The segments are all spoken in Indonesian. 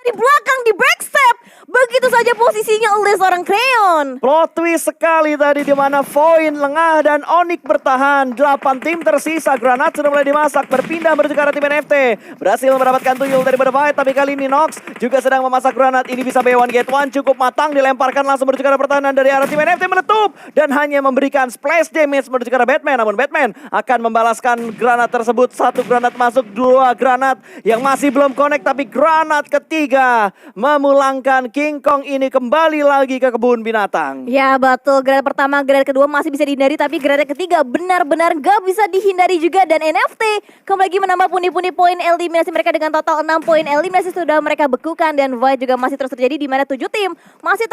di belakang di backstep. Begitu saja posisinya oleh seorang Crayon. Plot twist sekali tadi di mana Void lengah dan Onyx bertahan. 8 tim tersisa. Granat sudah mulai dimasak. Berpindah menuju ke arah tim NFT. Berhasil mendapatkan tuyul daripada Void. Tapi kali ini Nox juga sedang memasak granat. Ini bisa B1 get 1 cukup matang. Dilemparkan langsung menuju ke arah pertahanan dari arah tim NFT. Meletup. Dan hanya memberikan splash damage menuju ke arah Batman. Namun Batman akan membalaskan granat tersebut. 1 granat masuk, 2 granat yang masih belum connect. Tapi granat ketiga memulangkan King Kong ini kembali lagi ke kebun binatang. Ya betul, granat pertama, granat kedua masih bisa dihindari, tapi granat ketiga benar-benar gak bisa dihindari juga. Dan NFT kembali lagi menambah pundi-pundi poin eliminasi mereka dengan total 6 poin eliminasi sudah mereka bekukan. Dan Void juga masih terus terjadi di mana 7 tim masih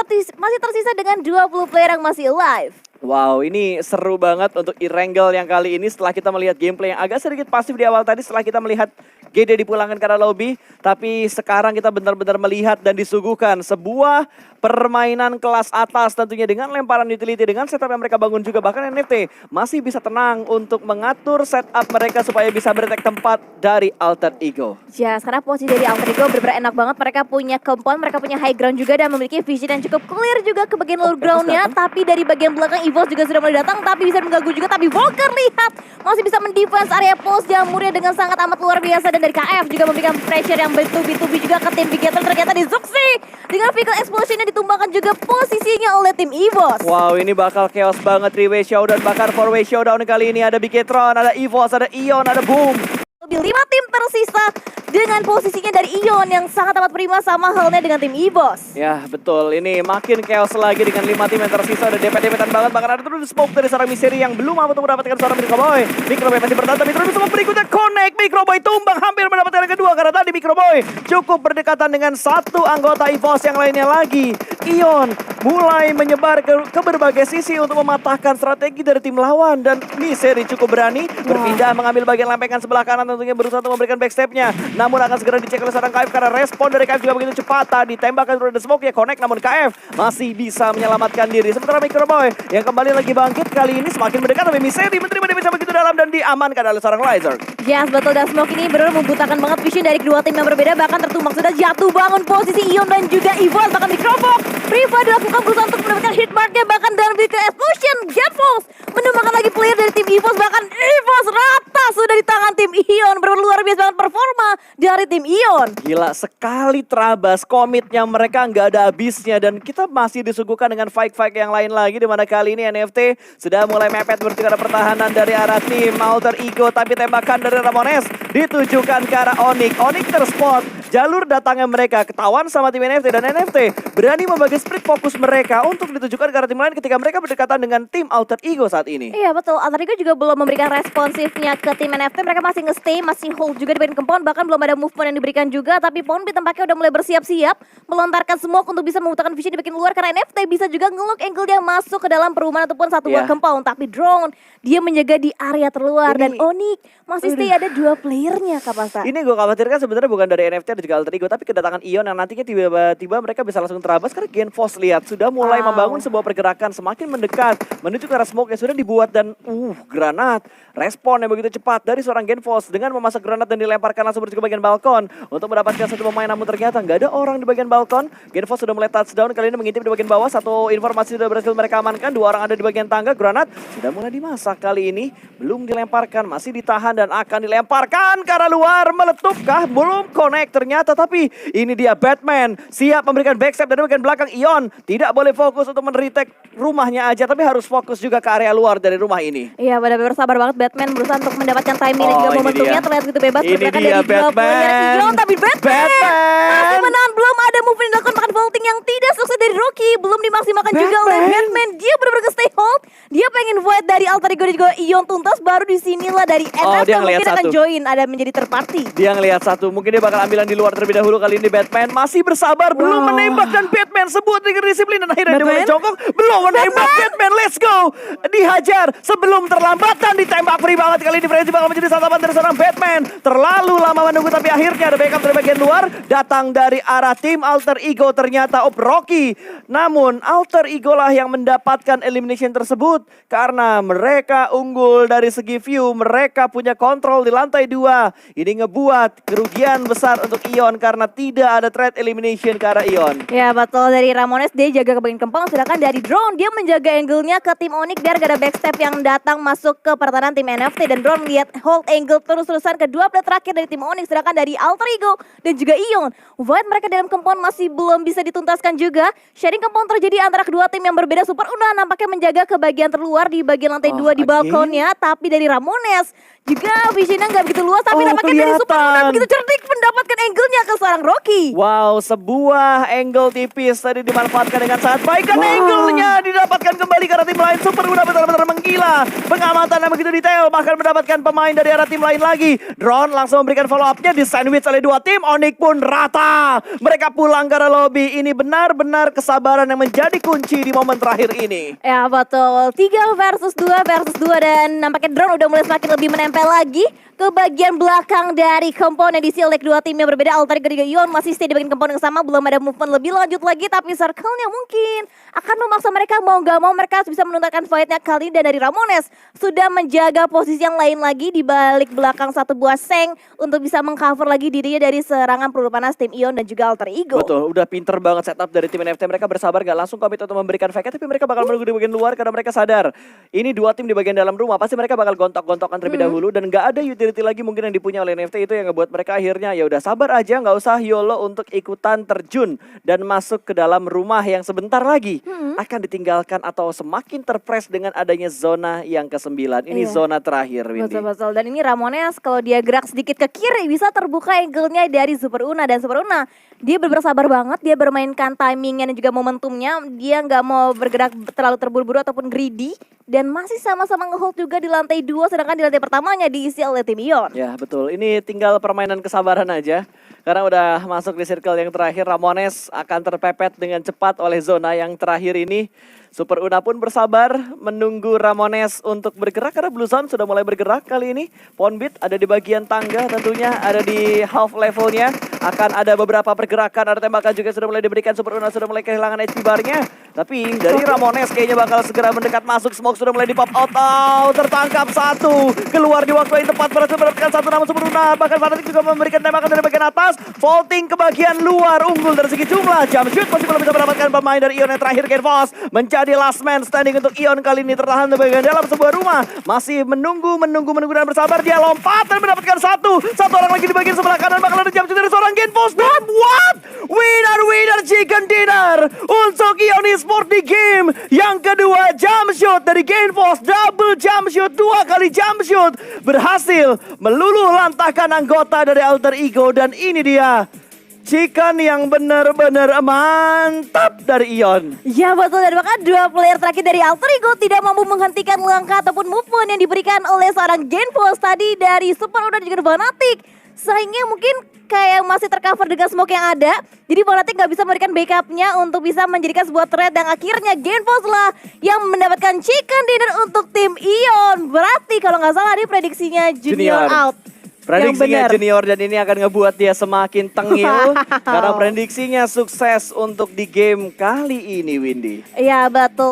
tersisa dengan 20 player yang masih alive. Wow, ini seru banget untuk Erangel yang kali ini setelah kita melihat gameplay yang agak sedikit pasif di awal tadi setelah kita melihat GD dipulangkan ke arah lobby. Tapi sekarang kita benar-benar melihat dan disuguhkan sebuah permainan kelas atas tentunya dengan lemparan utility, dengan setup yang mereka bangun juga. Bahkan NFT masih bisa tenang untuk mengatur setup mereka supaya bisa berdetek tempat dari Alter Ego. Ya, sekarang posisi dari Alter Ego benar-benar enak banget. Mereka punya compound, mereka punya high ground juga dan memiliki vision yang cukup clear juga ke bagian low groundnya. Tapi dari bagian belakang EVOS juga sudah mulai datang, tapi bisa mengganggu juga. Tapi Volker lihat masih bisa mendefense area post jamurnya dengan sangat amat luar biasa. Dan dari KF juga memberikan pressure yang bertubi-tubi juga ke tim Bigator. Ternyata di Zuxi dengan vehicle explosionnya ditumbangkan juga posisinya oleh tim EVOS. Wow, ini bakal chaos banget 3-way showdown, bahkan 4-way showdown kali ini. Ada Bigetron, ada EVOS, ada Ion, ada Boom. Lebih 5 tim tersisa dengan posisinya dari Ion yang sangat amat prima sama halnya dengan tim EVOS. Ya betul, ini makin chaos lagi dengan 5 tim yang tersisa. Ada DP-DP-an banget, bahkan ada terus smoke dari seorang Misteri yang belum mampu untuk mendapatkan seorang Microboy. Microboy masih bertahan, tapi terus smoke berikutnya connect. Microboy tumbang, hampir mendapatkan yang kedua karena tadi Microboy cukup berdekatan dengan satu anggota EVOS yang lainnya lagi. Ion mulai menyebar ke berbagai sisi untuk mematahkan strategi dari tim lawan. Dan Misteri cukup berani berpindah mengambil bagian lempengan sebelah kanan, tentunya berusaha untuk memberikan backstepnya. Namun akan segera dicek oleh seorang KF karena respon dari KF juga begitu cepat. Tadi tembakan sudah ada smoke ya connect, namun KF masih bisa menyelamatkan diri. Sementara Microboy yang kembali lagi bangkit kali ini semakin mendekat, tapi Misteri menerima damage begitu dalam dan diamankan oleh seorang Lizard. Yes, betul, dan smoke ini benar membutakan banget vision dari kedua tim yang berbeda. Bahkan tertumbang sudah jatuh bangun posisi Ion dan juga EVOS. Bahkan Microboy Priva dilakukan berusaha untuk mendapatkan hit marknya, bahkan dalam vehicle explosion Jetforce menumbangkan lagi player dari tim EVOS. Bahkan EVOS rata sudah di tangan tim Ion. Luar biasa banget performa dari tim Ion. Gila sekali Trabas, komitnya mereka nggak ada habisnya. Dan kita masih disuguhkan dengan fight-fight yang lain lagi, dimana kali ini NFT sudah mulai mepet menuju ke arah pertahanan dari arah tim Alter Ego. Tapi tembakan dari Ramones ditujukan ke arah Onyx. Onyx terspot, jalur datangnya mereka ketahuan sama tim NFT. Dan NFT berani membagi split fokus mereka untuk ditujukan ke arah tim lain ketika mereka berdekatan dengan tim Alter Ego saat ini. Iya betul, Alter Ego juga belum memberikan responsifnya ke tim NFT. Mereka masih nge-stay, masih hold juga di bagian compound, bahkan belum ada movement yang diberikan juga. Tapi Poundbeat tampaknya udah mulai bersiap-siap melontarkan smoke untuk bisa memutakan vision di bagian luar, karena NFT bisa juga nge-lock angle-nya masuk ke dalam perumahan ataupun satu buah compound. Tapi Drone dia menjaga di area terluar dan Onyx masih stay ada 2 playernya Kapasa. Ini gue khawatirkan sebenarnya bukan dari NFT dan juga Alter Ego, tapi kedatangan Ion yang nantinya tiba-tiba mereka bisa langsung terabas karena Genforce lihat sudah mulai membangun sebuah pergerakan semakin mendekat menuju ke arah smoke yang sudah dibuat. Dan granat respon yang begitu cepat dari seorang Genforce dengan memasak granat dan dilemparkan langsung menuju ke bagian balkon untuk mendapatkan satu pemain. Namun ternyata nggak ada orang di bagian balkon. Genforce sudah mulai touchdown, kali ini mengintip di bagian bawah. Satu informasi sudah berhasil mereka amankan, 2 orang ada di bagian tangga. Granat sudah mulai dimasak kali ini, belum dilemparkan, masih ditahan dan akan dilemparkan ke arah luar. Meletupkah? Belum connect ternyata, tapi ini dia Batman siap memberikan backstep dari bagian belakang. Ion tidak boleh fokus untuk men-retake rumahnya aja, tapi harus fokus juga ke area luar dari rumah ini. Iya, benar-benar sabar banget Batman berusaha untuk mendapatkan timing dan juga momentumnya. Terlihat begitu bebas ini bergerak dia dari Batman. Ion, tapi Batman masih menahan. Belum ada move yang dilakukan, bahkan vaulting yang tidak sukses dari Rocky belum dimaksimalkan juga oleh Batman. Dia benar-benar stay hold. Dia pengen void dari Alter Ego dan juga Ion tuntas, baru disinilah dari NF yang mungkin akan join, ada menjadi third party. Dia ngelihat satu, mungkin dia bakal ambilan di luar terlebih dahulu. Kali ini Batman masih bersabar, belum menembak, dan Batman sebuah trigger disiplin dan akhirnya dia mulai jongkok, belum menembak. Batman, let's go, dihajar sebelum terlambat dan ditembak free banget. Kali ini Frenzy bakal menjadi santapan dari seorang Batman. Terlalu lama menunggu, tapi akhirnya ada backup dari bagian luar, datang dari arah tim Alter Ego ternyata Rocky. Namun Alter Ego lah yang mendapatkan elimination tersebut. tersebut karena mereka unggul dari segi view, mereka punya kontrol di lantai 2. Ini ngebuat kerugian besar untuk Ion karena tidak ada trade elimination ke arah Ion. Ya betul, dari Ramones dia jaga ke bagian kempang, sedangkan dari Drone dia menjaga angle-nya ke tim Onyx biar gak ada backstep yang datang masuk ke pertahanan tim NFT. Dan Drone melihat hold angle terus-terusan kedua play terakhir dari tim Onyx, sedangkan dari Alter Ego dan juga Ion, Void mereka dalam compound masih belum bisa dituntaskan juga. Sharing compound terjadi antara kedua tim yang berbeda. Super Una nampaknya menjaga ke bagian terluar di bagian lantai 2 di balkonnya, tapi dari Ramones juga visionnya nggak begitu luas, tapi nampaknya dari Super Una begitu cerdik mendapatkan angle-nya ke seorang Rocky. Wow, sebuah angle tipis tadi dimanfaatkan dengan sangat baik, dan angle-nya didapatkan kembali karena tim lain. Super Una benar-benar menggila, pengamatan yang begitu detail, bahkan mendapatkan pemain dari arah tim lain lagi. Drone langsung memberikan follow up-nya, di sandwich oleh dua tim. Onyx pun rata, mereka pulang ke arah lobby. Ini benar-benar kesabaran yang menjadi kunci di momen terakhir ini. Ya betul, 3 versus 2 dan nampaknya Drone udah mulai semakin lebih menempel lagi ke bagian belakang dari komponen di leg dua tim yang berbeda. Alter Ego dan Ion masih stay di bagian komponen yang sama, belum ada movement lebih lanjut lagi, tapi circle-nya mungkin akan memaksa mereka, mau gak mau mereka harus bisa menuntaskan fight-nya kali. Dan dari Ramones sudah menjaga posisi yang lain lagi di balik belakang satu buah seng untuk bisa mengcover lagi dirinya dari serangan peluru panas tim Ion dan juga Alter Ego. Betul, udah pinter banget setup dari tim NFT. Mereka bersabar gak langsung komit untuk memberikan fake, tapi mereka bakal menunggu di bagian luar karena mereka sadar ini dua tim di bagian dalam rumah, pasti mereka bakal gontok-gontokan terlebih dahulu, dan gak ada utility lagi mungkin yang dipunya oleh NFT. Itu yang ngebuat mereka akhirnya ya udah sabar aja, nggak usah YOLO untuk ikutan terjun dan masuk ke dalam rumah yang sebentar lagi akan ditinggalkan atau semakin terpres dengan adanya zona yang ke-9. Ini zona terakhir, Windy. Betul-betul. Dan ini Ramones kalau dia gerak sedikit ke kiri bisa terbuka angle-nya dari Super Una. Dan Super Una dia bersabar banget, dia bermainkan timingnya dan juga momentumnya. Dia nggak mau bergerak terlalu terburu-buru ataupun greedy. Dan masih sama-sama nge-hold juga di lantai 2, sedangkan di lantai pertamanya diisi oleh tim Ion. Ya betul, ini tinggal permainan kesabaran aja. Karena udah masuk di circle yang terakhir, Ramones akan terpepet dengan cepat oleh zona yang terakhir ini. Super Una pun bersabar menunggu Ramones untuk bergerak karena Blue Zone sudah mulai bergerak kali ini. Ponbit ada di bagian tangga tentunya, ada di half levelnya. Akan ada beberapa pergerakan, ada tembakan juga sudah mulai diberikan. Super Una sudah mulai kehilangan HP bar-nya. Tapi dari Ramones kayaknya bakal segera mendekat masuk. Smoke sudah mulai di pop out. Tertangkap satu. Keluar di waktu yang tepat, berhasil mendapatkan satu, namun Super Una bahkan Fanatic juga memberikan tembakan dari bagian atas. Vaulting ke bagian luar, unggul dari segi jumlah. Jump shoot masih belum bisa mendapatkan pemain dari Ion yang terakhir. Genfos menjadi last man standing untuk Ion kali ini, tertahan di bagian dalam sebuah rumah. Masih menunggu dan bersabar. Dia lompat dan mendapatkan satu orang lagi di bagian sebelah kanan. Bakal ada jump shoot dari seorang Genfos. Dan what? Winner chicken dinner untuk Ion Esports di game yang kedua. Jump shoot dari Genfos, double jump shoot, 2 kali jump shoot, berhasil meluluh lantahkan anggota dari Alter Ego. Dan ini dia chicken yang benar-benar mantap dari Ion. Ya betul, dan bahkan 2 player terakhir dari Alter Ego tidak mampu menghentikan langkah ataupun movement yang diberikan oleh seorang Genfos tadi dari Super Una dan juga Fnatic. Sayangnya mungkin kayak masih tercover dengan smoke yang ada, jadi Fnatic gak bisa memberikan backupnya untuk bisa menjadikan sebuah trade, dan akhirnya Genfos lah yang mendapatkan chicken dinner untuk tim Ion. Berarti kalau nggak salah ini prediksinya Junior out. Prediksinya Junior, dan ini akan ngebuat dia semakin tengil karena prediksinya sukses untuk di game kali ini, Windy. Ya betul.